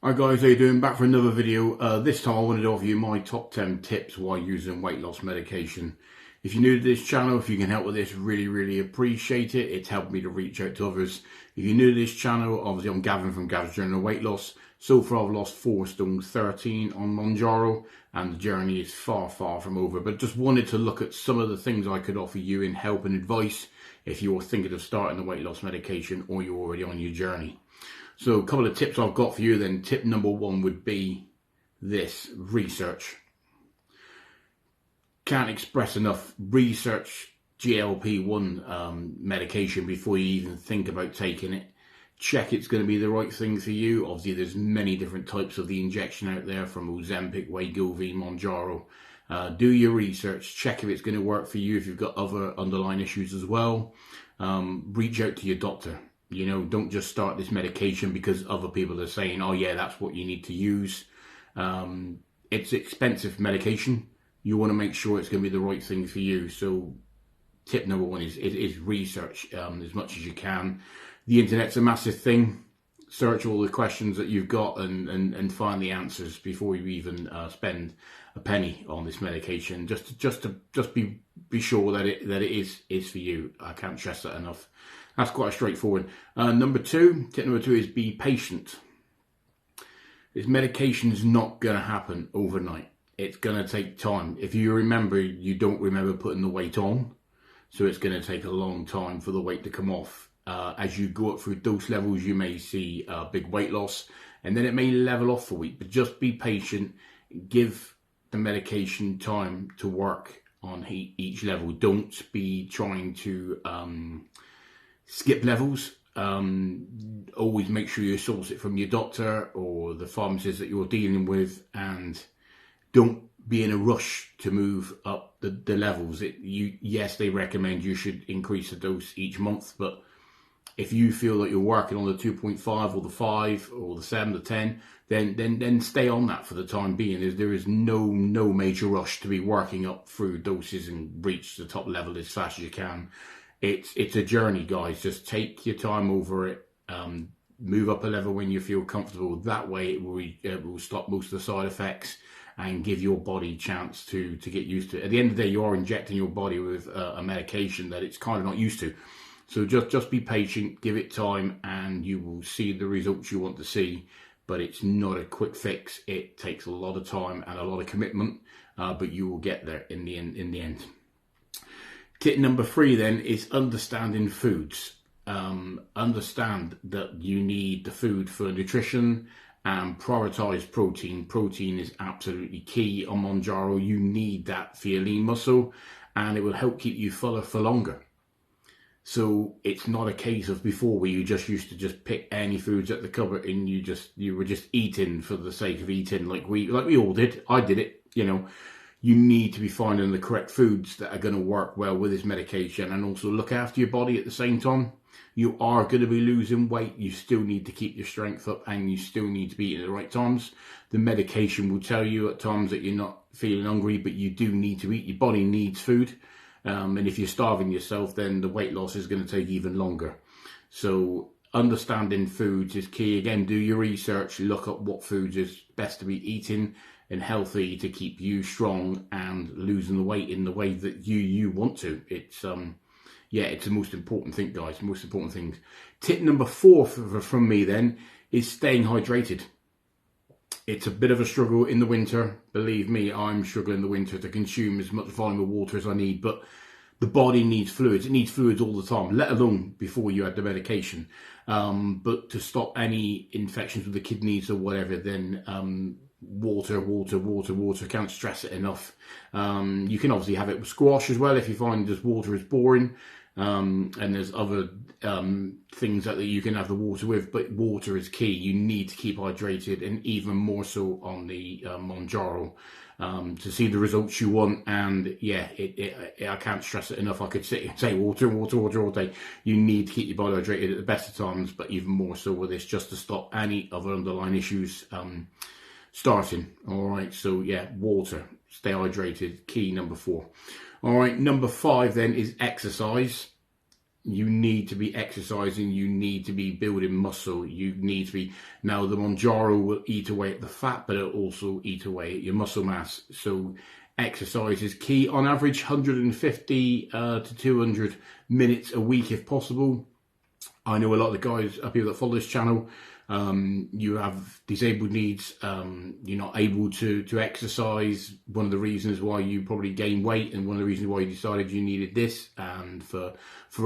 Hi guys, how you doing? Back for another video. This time I wanted to offer you my top 10 tips while using weight loss medication. If you're new to this channel, if you can help with this, really appreciate it. It's helped me to reach out to others. If you're new to this channel, obviously I'm Gavin from Gav's Journey of Weight Loss. So far I've lost 4 stone 13 on Mounjaro, and the journey is far from over. But just wanted to look at some of the things I could offer you in help and advice if you're thinking of starting the weight loss medication or you're already on your journey. So a couple of tips I've got for you then. Tip number 1 would be this: research. Can't express enough. Research GLP-1 medication before you even think about taking it. Check it's going to be the right thing for you. Obviously there's many different types of the injection out there, from Ozempic, Wegovy, Mounjaro. Do your research, check if it's going to work for you, if you've got other underlying issues as well. Reach out to your doctor. You know, don't just start this medication because other people are saying, oh yeah, that's what you need to use. It's expensive medication. You want to make sure it's going to be the right thing for you. So tip number 1 is research as much as you can. The internet's a massive thing. Search all the questions that you've got and find the answers before you even spend a penny on this medication. Just be sure that it is for you. I can't stress that enough. That's quite straightforward. Tip number 2 is be patient. This medication is not going to happen overnight. It's going to take time. If you remember, you don't remember putting the weight on. So it's going to take a long time for the weight to come off. As you go up through dose levels, you may see big weight loss, and then it may level off for a week. But just be patient. Give the medication time to work on each level. Don't be trying to skip levels. Always make sure you source it from your doctor or the pharmacist that you're dealing with, and don't be in a rush to move up the levels. Yes, they recommend you should increase the dose each month, but if you feel that you're working on the 2.5 or the 5 or the 7, the 10, then stay on that for the time being. There is no major rush to be working up through doses and reach the top level as fast as you can. It's a journey, guys. Just take your time over it. Move up a level when you feel comfortable. That way it will stop most of the side effects and give your body a chance to get used to it. At the end of the day, you are injecting your body with a medication that it's kind of not used to. So just be patient, give it time, and you will see the results you want to see. But it's not a quick fix. It takes a lot of time and a lot of commitment, but you will get there in the end. Tip number 3 then is understanding foods. Understand that you need the food for nutrition, and prioritize protein. Protein is absolutely key on Mounjaro. You need that for your lean muscle, and it will help keep you fuller for longer. So it's not a case of before where you just used to just pick any foods at the cupboard and you were just eating for the sake of eating, like we all did. I did it, you know. You need to be finding the correct foods that are going to work well with this medication, and also look after your body at the same time. You are going to be losing weight. You still need to keep your strength up, and you still need to be eating at the right times. The medication will tell you at times that you're not feeling hungry, but you do need to eat. Your body needs food. And if you're starving yourself, then the weight loss is going to take even longer. So understanding foods is key. Again, do your research, look up what foods is best to be eating and healthy to keep you strong and losing the weight in the way that you want to. It's the most important thing, guys. Most important things. Tip number 4 from me then is staying hydrated. It's a bit of a struggle in the winter. Believe me, I'm struggling in the winter to consume as much volume of water as I need, but the body needs fluids. It needs fluids all the time, let alone before you had the medication. But to stop any infections with the kidneys or whatever, then water. Can't stress it enough. You can obviously have it with squash as well if you find just water is boring. And there's other things that you can have the water with, but water is key. You need to keep hydrated, and even more so on the Mounjaro, to see the results you want. And yeah, I can't stress it enough. I could sit and say water all day. You need to keep your body hydrated at the best of times, but even more so with this, just to stop any other underlying issues starting. All right, so yeah, water, stay hydrated, key number 4. All right, number 5 then is exercise. You need to be exercising. You need to be building muscle. You need to be, now the Mounjaro will eat away at the fat, but it'll also eat away at your muscle mass. So exercise is key. On average, 150 to 200 minutes a week if possible. I know a lot of the guys, people that follow this channel, you have disabled needs, you're not able to exercise. One of the reasons why you probably gain weight, and one of the reasons why you decided you needed this, and for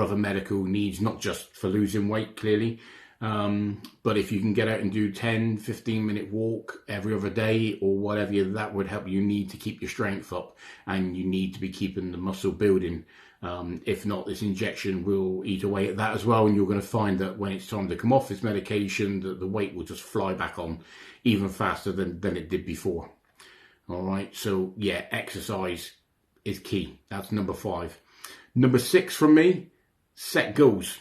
other medical needs, not just for losing weight, clearly. But if you can get out and do 10, 15-minute walk every other day or whatever, that would help. You need to keep your strength up, and you need to be keeping the muscle building. If not, this injection will eat away at that as well, and you're going to find that when it's time to come off this medication, that the weight will just fly back on even faster than it did before. All right, so yeah, exercise is key. That's number 5. Number 6 from me, set goals.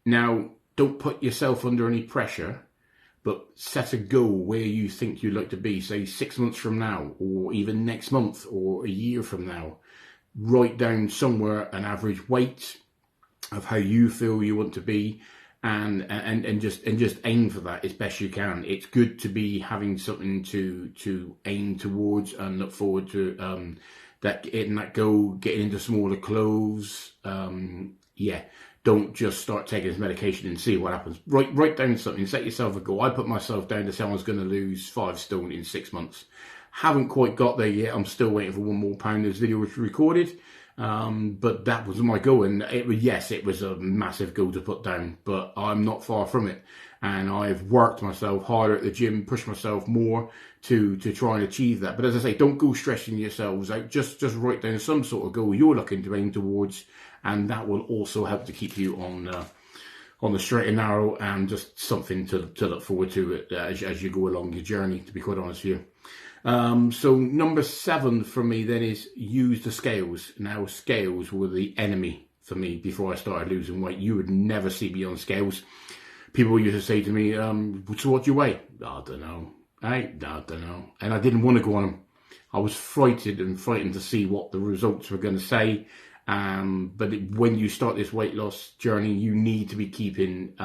Now, don't put yourself under any pressure, but set a goal where you think you'd like to be, say 6 months from now, or even next month, or a year from now. Write down somewhere an average weight of how you feel you want to be, and just aim for that as best you can. It's good to be having something to aim towards and look forward to. That goal, getting into smaller clothes. Yeah, don't just start taking this medication and see what happens. Write down something. Set yourself a goal. I put myself down to say I was going to lose 5 stone in 6 months. Haven't quite got there yet. I'm still waiting for 1 more pound. This video was recorded, but that was my goal, and it was a massive goal to put down, but I'm not far from it, and I've worked myself harder at the gym, pushed myself more to try and achieve that. But as I say, don't go stressing yourselves out. Just write down some sort of goal you're looking to aim towards, and that will also help to keep you on the straight and narrow, and just something to look forward to as you go along your journey, to be quite honest with you. So number 7 for me then is use the scales. Now, scales were the enemy for me before I started losing weight. You would never see me on scales. People used to say to me, so what do you weigh? I don't know. I don't know. And I didn't want to go on them. I was frightened to see what the results were going to say. But when you start this weight loss journey, you need to be keeping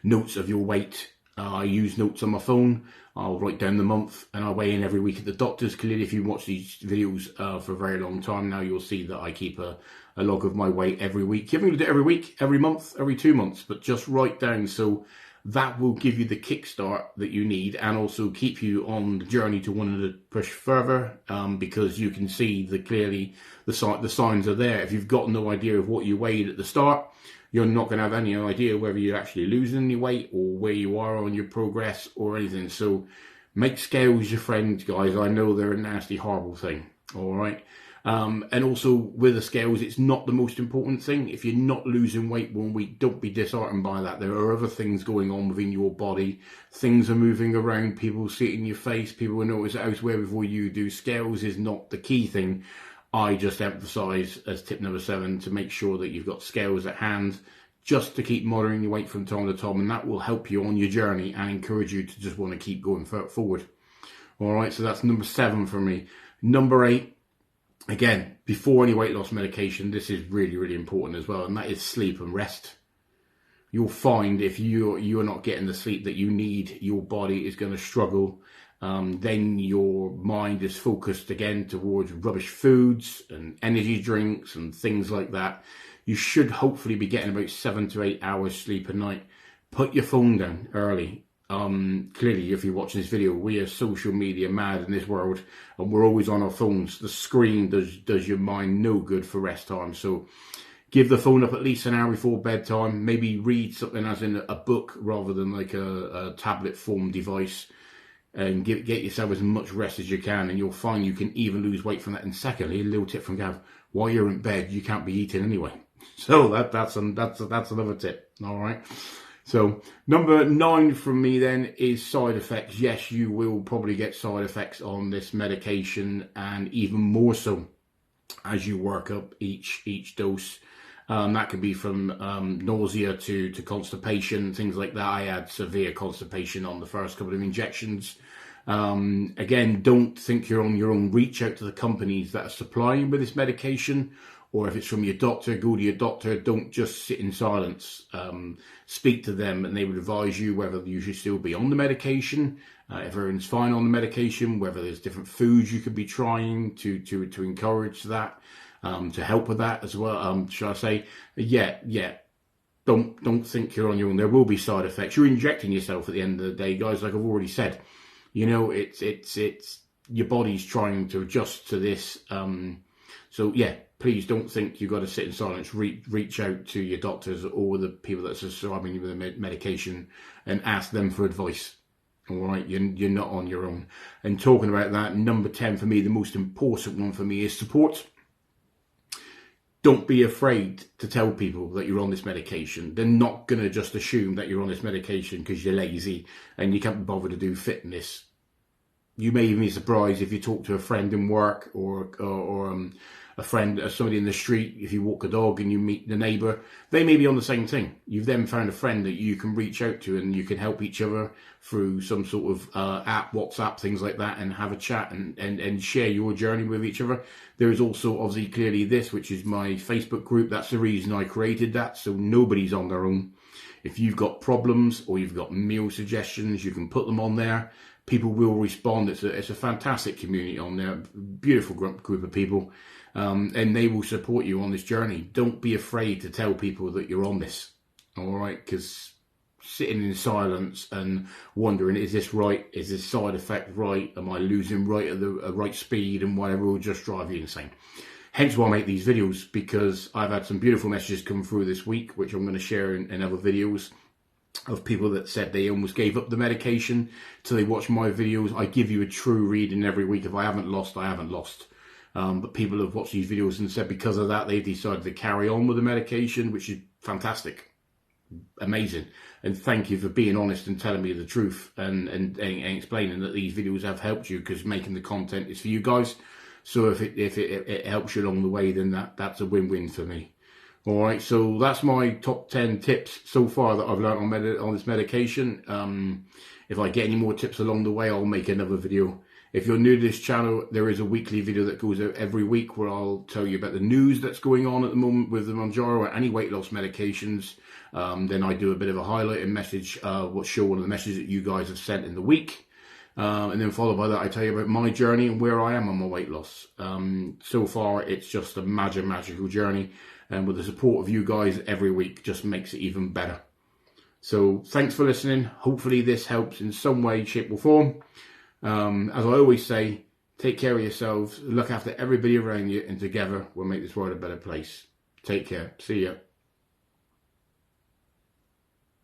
notes of your weight. I use notes on my phone. I'll write down the month, and I weigh in every week at the doctor's. Clearly, if you watch these videos for a very long time now, you'll see that I keep a log of my weight every week. You haven't got to do it every week, every month, every 2 months, but just write down. So that will give you the kickstart that you need, and also keep you on the journey to wanting to push further, because you can see clearly the signs are there. If you've got no idea of what you weighed at the start, you're not going to have any idea whether you're actually losing any weight or where you are on your progress or anything. So make scales your friend, guys. I know they're a nasty, horrible thing. All right. And also with the scales, it's not the most important thing. If you're not losing weight 1 week, don't be disheartened by that. There are other things going on within your body. Things are moving around. People see it in your face. People will notice it elsewhere before you do. Scales is not the key thing. I just emphasise as tip number 7 to make sure that you've got scales at hand, just to keep monitoring your weight from time to time, and that will help you on your journey and encourage you to just want to keep going forward. All right, so that's number 7 for me. Number 8, again, before any weight loss medication, this is really, really important as well, and that is sleep and rest. You'll find if you're not getting the sleep that you need, your body is going to struggle. Then your mind is focused again towards rubbish foods and energy drinks and things like that. You should hopefully be getting about 7 to 8 hours sleep a night. Put your phone down early. Clearly, if you're watching this video, we are social media mad in this world, and we're always on our phones. The screen does your mind no good for rest time. So give the phone up at least an hour before bedtime. Maybe read something as in a book rather than like a tablet form device. And get yourself as much rest as you can, and you'll find you can even lose weight from that. And secondly, a little tip from Gav: while you're in bed, you can't be eating anyway. So that's another tip. All right. So number 9 from me then is side effects. Yes, you will probably get side effects on this medication, and even more so as you work up each dose. That could be from nausea to constipation, things like that. I had severe constipation on the first couple of injections. Again, don't think you're on your own. Reach out to the companies that are supplying you with this medication, or if it's from your doctor, go to your doctor. Don't just sit in silence. Speak to them, and they would advise you whether you should still be on the medication, if everyone's fine on the medication, whether there's different foods you could be trying to encourage that, to help with that as well. Shall I say, yeah. Don't think you're on your own. There will be side effects. You're injecting yourself at the end of the day, guys. Like I've already said, you know, it's your body's trying to adjust to this. So yeah, please don't think you've got to sit in silence. Reach out to your doctors or the people that are prescribing you with the medication and ask them for advice. All right, you're not on your own. And talking about that, number 10 for me, the most important one for me is support. Don't be afraid to tell people that you're on this medication. They're not going to just assume that you're on this medication because you're lazy and you can't bother to do fitness. You may even be surprised if you talk to a friend in work or a friend, somebody in the street. If you walk a dog and you meet the neighbour, they may be on the same thing. You've then found a friend that you can reach out to, and you can help each other through some sort of app, WhatsApp, things like that, and have a chat and share your journey with each other. There is also obviously clearly this, which is my Facebook group. That's the reason I created that, so nobody's on their own. If you've got problems or you've got meal suggestions, you can put them on there. People will respond. It's a fantastic community on there, beautiful group of people, and they will support you on this journey. Don't be afraid to tell people that you're on this, all right? Because sitting in silence and wondering, is this right? Is this side effect right? Am I losing right at the right speed and whatever will just drive you insane. Hence why I make these videos, because I've had some beautiful messages come through this week, which I'm going to share in other videos, of people that said they almost gave up the medication till they watch my videos. I give you a true reading every week. If I haven't lost, I haven't lost. But people have watched these videos and said because of that, they've decided to carry on with the medication, which is fantastic. Amazing. And thank you for being honest and telling me the truth and explaining that these videos have helped you, because making the content is for you guys. So if it helps you along the way, then that's a win-win for me. All right, so that's my top 10 tips so far that I've learned on this medication. If I get any more tips along the way, I'll make another video. If you're new to this channel, there is a weekly video that goes out every week where I'll tell you about the news that's going on at the moment with the Mounjaro or any weight loss medications. Then I do a bit of a highlight and message, show one of the messages that you guys have sent in the week. And then followed by that, I tell you about my journey and where I am on my weight loss. So far, it's just a magical journey. And with the support of you guys every week, just makes it even better. So thanks for listening. Hopefully this helps in some way, shape or form. As I always say, take care of yourselves, look after everybody around you, and together we'll make this world a better place. Take care. See ya.